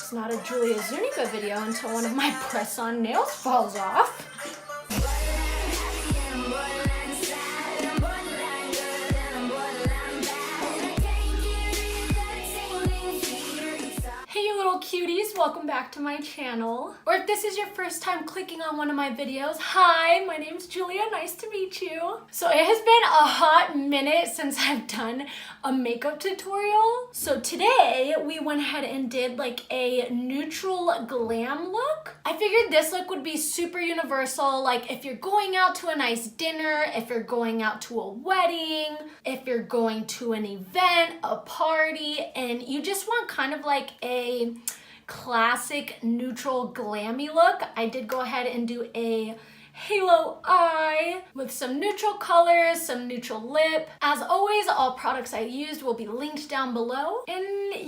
It's not a Julia Zuniga video until one of my press-on nails falls off. Hey you little cuties, welcome back to my channel. Or if this is your first time clicking on one of my videos, hi, my name's Julia, nice to meet you. So it has been a hot minute since I've done a makeup tutorial. So today we went ahead and did like a neutral glam look. I figured this look would be super universal, like if you're going out to a nice dinner, if you're going out to a wedding, if you're going to an event, a party, and you just want kind of like a classic neutral glammy look. I did go ahead and do a halo eye with some neutral colors, some neutral lip. As always, all products I used will be linked down below. And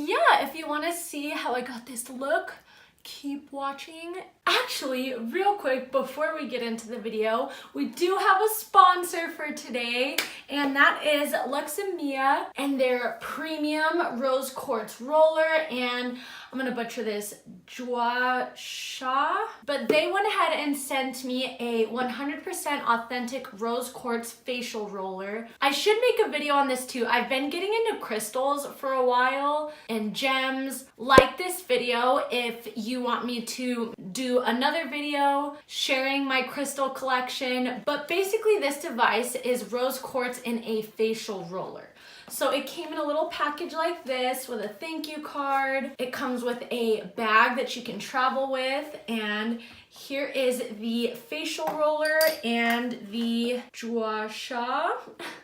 yeah, if you want to see how I got this look, keep watching. Actually, real quick before we get into the video, we do have a sponsor for today, and that is Luxemia and their premium rose quartz roller, and I'm gonna butcher this, Gua Sha, but they went ahead and sent me a 100% authentic rose quartz facial roller. I should make a video on this too. I've been getting into crystals for a while and gems. Like this video if you want me to do another video sharing my crystal collection, but basically this device is rose quartz in a facial roller. So it came in a little package like this with a thank you card. It comes with a bag that you can travel with, and here is the facial roller and the Gua Sha.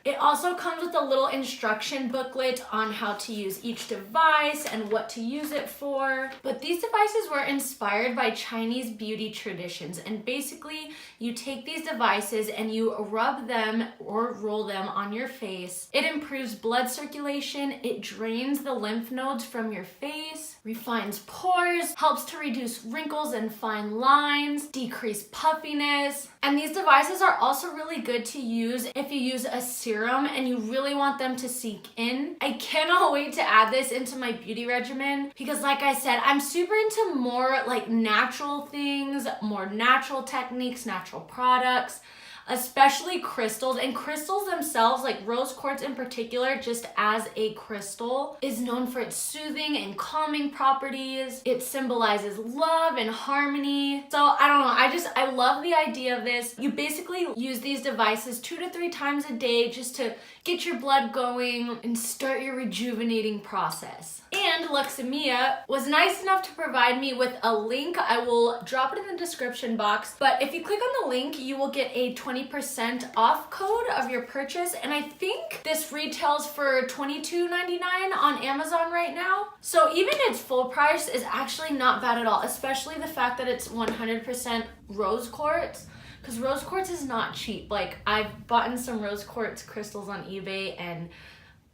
It also comes with a little instruction booklet on how to use each device and what to use it for. But these devices were inspired by Chinese beauty traditions, and basically you take these devices and you rub them or roll them on your face. It improves blood circulation, it drains the lymph nodes from your face, refines pores, helps to reduce wrinkles and fine lines, decrease puffiness. And these devices are also really good to use if you use a serum and you really want them to sink in. I cannot wait to add this into my beauty regimen because, like I said, I'm super into more like natural things, more natural techniques, natural products, especially crystals. And crystals themselves, like rose quartz in particular, just as a crystal, is known for its soothing and calming properties. It symbolizes love and harmony. So I don't know, I love the idea of this. You basically use these devices 2 to 3 times a day just to get your blood going and start your rejuvenating process. And Luxemia was nice enough to provide me with a link. I will drop it in the description box, but if you click on the link, you will get a 20% off code of your purchase, and I think this retails for $22.99 on Amazon right now. So even its full price is actually not bad at all, especially the fact that it's 100% rose quartz. Because rose quartz is not cheap. Like, I've bought some rose quartz crystals on eBay and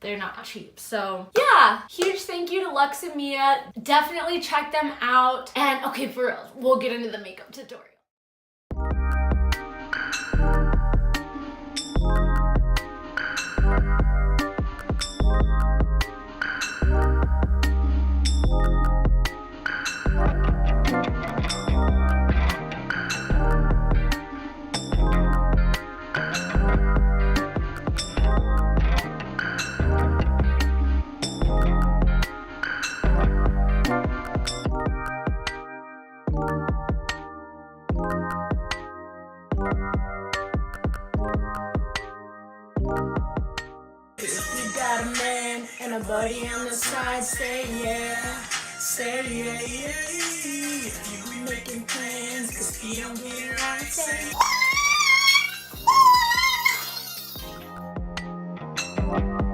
they're not cheap. So yeah, huge thank you to Luxemia. Definitely check them out. And okay, for real, we'll get into the makeup tutorial. Got a man and a buddy on the side, say yeah, yeah. If you making plans, cause he don't get it right, say yeah.